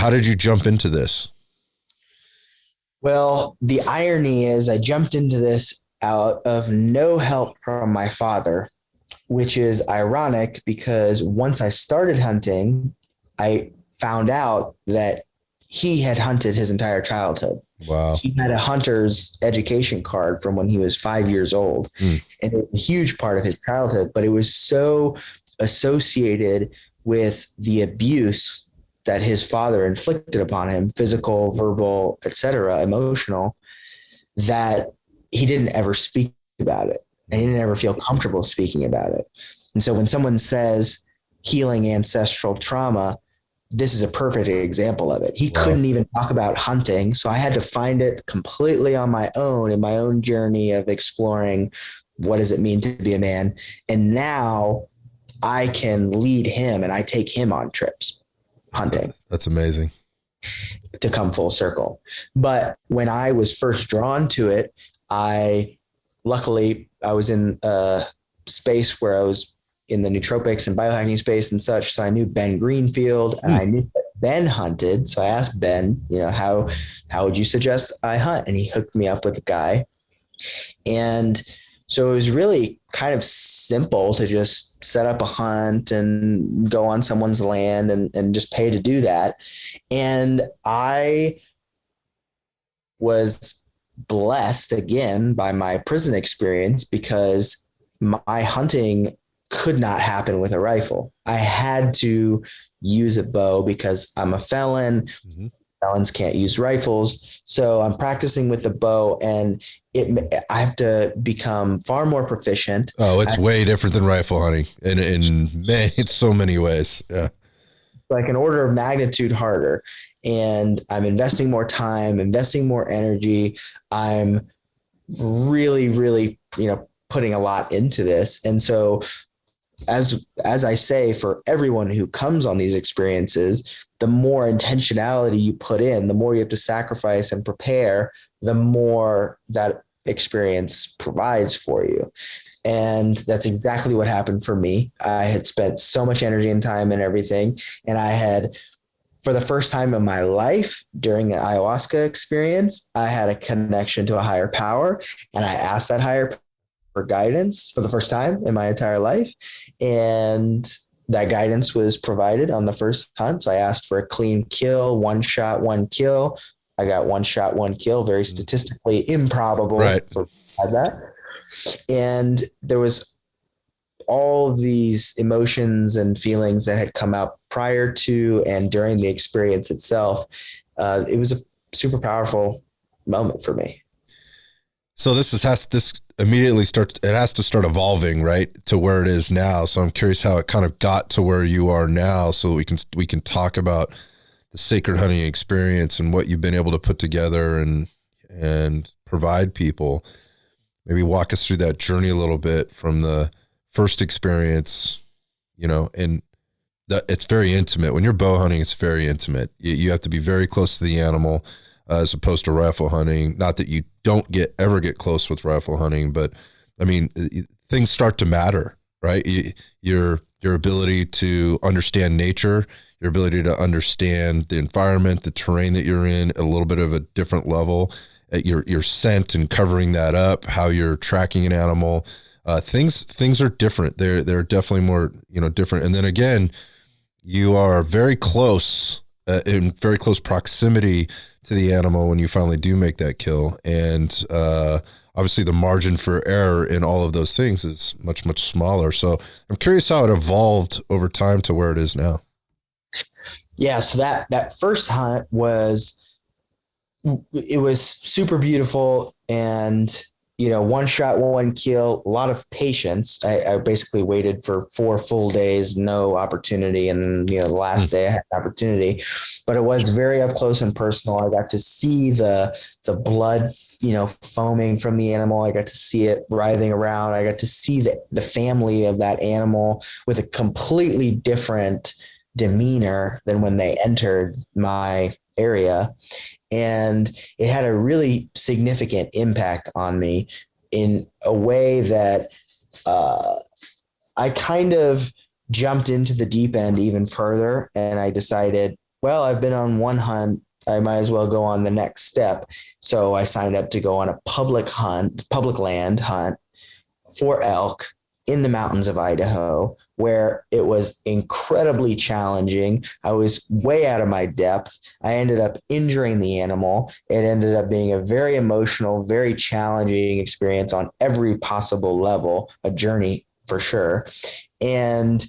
how did you jump into this? Well, the irony is I jumped into this out of no help from my father, which is ironic because once I started hunting, I found out that he had hunted his entire childhood. Wow. He had a hunter's education card from when he was 5 years old. Mm. And it was a huge part of his childhood, but it was so associated with the abuse that his father inflicted upon him, physical, verbal, etc., emotional, that he didn't ever speak about it. And he didn't ever feel comfortable speaking about it. And so when someone says healing ancestral trauma, this is a perfect example of it. He Wow. couldn't even talk about hunting. So I had to find it completely on my own in my own journey of exploring what does it mean to be a man. And now I can lead him and I take him on trips hunting. That's amazing. To come full circle. But when I was first drawn to it, luckily I was in a space where I was in the nootropics and biohacking space and such. So I knew Ben Greenfield and I knew that Ben hunted. So I asked Ben, how would you suggest I hunt? And he hooked me up with a guy. And so it was really kind of simple to just set up a hunt and go on someone's land and just pay to do that. And I was blessed again by my prison experience because my hunting could not happen with a rifle. I had to use a bow because I'm a felon. Mm-hmm. Felons can't use rifles. So I'm practicing with the bow and I have to become far more proficient. Oh, it's way different than rifle hunting in so many ways. Yeah. Like an order of magnitude harder. And I'm investing more time, investing more energy. I'm really, really, putting a lot into this. And so as I say, for everyone who comes on these experiences, the more intentionality you put in, the more you have to sacrifice and prepare, the more that experience provides for you. And that's exactly what happened for me. I had spent so much energy and time and everything. And I had, for the first time in my life during the ayahuasca experience, I had a connection to a higher power. And I asked that higher power for guidance for the first time in my entire life. And that guidance was provided on the first hunt. So I asked for a clean kill, 1 shot, 1 kill. I got 1 shot, 1 kill, very statistically improbable for that. And there was all of these emotions and feelings that had come out prior to and during the experience itself. It was a super powerful moment for me. So this immediately starts, it has to start evolving, right, to where it is now. So I'm curious how it kind of got to where you are now so we can talk about the sacred hunting experience and what you've been able to put together and provide people. Maybe walk us through that journey a little bit from the first experience, and that it's very intimate. When you're bow hunting, it's very intimate. You have to be very close to the animal as opposed to rifle hunting. Not that you don't ever get close with rifle hunting, but I mean, things start to matter, right? Your ability to understand nature, your ability to understand the environment, the terrain that you're in at a little bit of a different level, your scent and covering that up, how you're tracking an animal, things are different. They're definitely more, different. And then again, you are very close, in very close proximity to the animal when you finally do make that kill. And obviously the margin for error in all of those things is much, much smaller. So I'm curious how it evolved over time to where it is now. Yeah. So that first hunt was super beautiful. And, 1 shot, 1 kill, a lot of patience. I basically waited for 4 full days, no opportunity. And, the last day I had an opportunity, but it was very up close and personal. I got to see the blood, foaming from the animal. I got to see it writhing around. I got to see the family of that animal with a completely different demeanor than when they entered my area. And it had a really significant impact on me in a way that I kind of jumped into the deep end even further. And I decided, well, I've been on one hunt. I might as well go on the next step. So I signed up to go on a public land hunt for elk in the mountains of Idaho, where it was incredibly challenging. I was way out of my depth. I ended up injuring the animal. It ended up being a very emotional, very challenging experience on every possible level, a journey for sure. And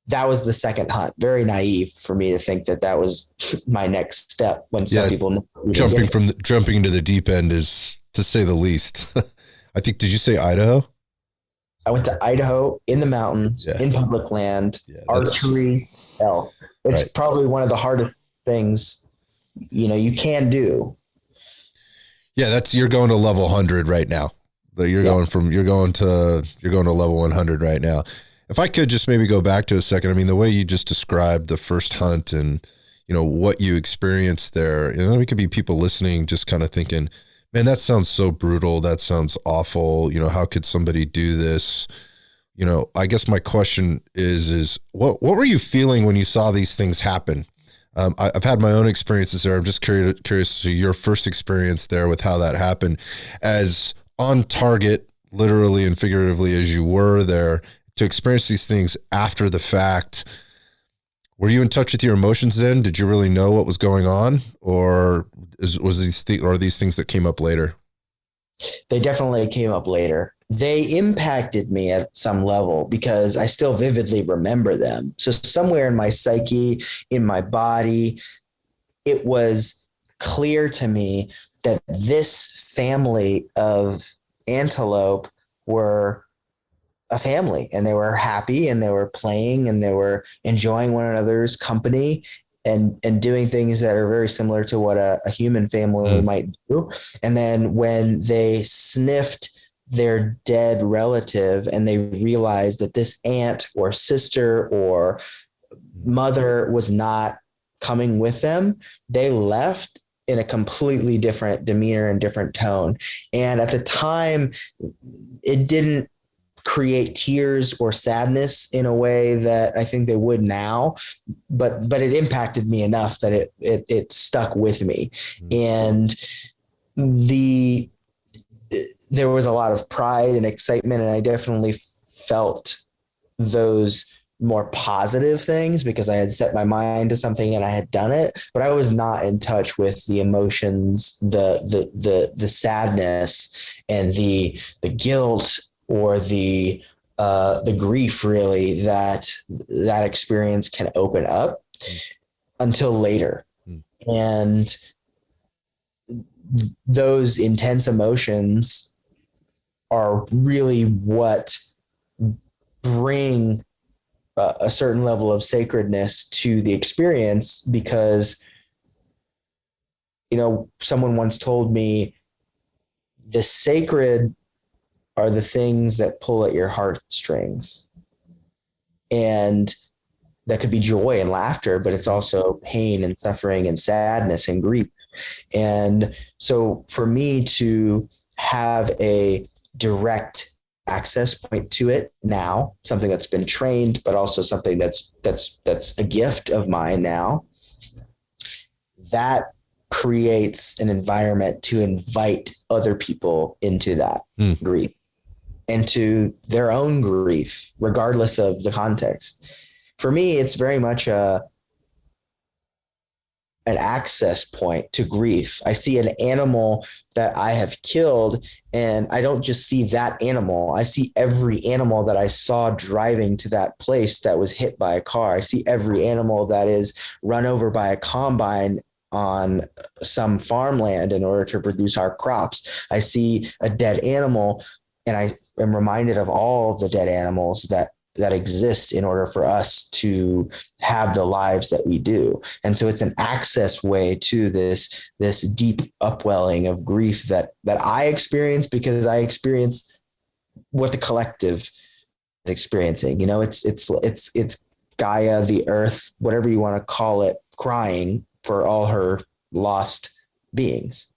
that was the second hunt. Very naive for me to think that that was my next step when some people know jumping into the deep end is, to say the least. I think, did you say Idaho? I went to Idaho in the mountains, in public land, archery, elk. It's probably one of the hardest things, you can do. Yeah, you're going to level 100 right now. You're going to level 100 right now. If I could just maybe go back to a second, I mean, the way you just described the first hunt and, what you experienced there, it could be people listening just kind of thinking, man, that sounds so brutal. That sounds awful. How could somebody do this? I guess my question is what were you feeling when you saw these things happen? I've had my own experiences there. I'm just curious to your first experience there with how that happened, as on target, literally and figuratively, as you were there, to experience these things after the fact. Were you in touch with your emotions then? Did you really know what was going on, or are these things that came up later? They definitely came up later. They impacted me at some level because I still vividly remember them. So somewhere in my psyche, in my body, it was clear to me that this family of antelope were a family, and they were happy, and they were playing, and they were enjoying one another's company, and doing things that are very similar to what a human family might do. And then when they sniffed their dead relative and they realized that this aunt or sister or mother was not coming with them, they left in a completely different demeanor and different tone. And at the time, it didn't create tears or sadness in a way that I think they would now, but it impacted me enough that it stuck with me. And there was a lot of pride and excitement, and I definitely felt those more positive things because I had set my mind to something and I had done it, but I was not in touch with the emotions, the sadness and the guilt or the grief, really, that experience can open up until later. And those intense emotions are really what bring a certain level of sacredness to the experience, because, someone once told me the sacred are the things that pull at your heartstrings. And that could be joy and laughter, but it's also pain and suffering and sadness and grief. And so for me to have a direct access point to it now, something that's been trained, but also something that's a gift of mine now, that creates an environment to invite other people into that grief, into their own grief, regardless of the context. For me, it's very much an access point to grief. I see an animal that I have killed, and I don't just see that animal. I see every animal that I saw driving to that place that was hit by a car. I see every animal that is run over by a combine on some farmland in order to produce our crops. I see a dead animal, and I am reminded of all of the dead animals that exist in order for us to have the lives that we do. And so it's an access way to this deep upwelling of grief that I experience, because I experience what the collective is experiencing. It's Gaia, the earth, whatever you want to call it, crying for all her lost beings.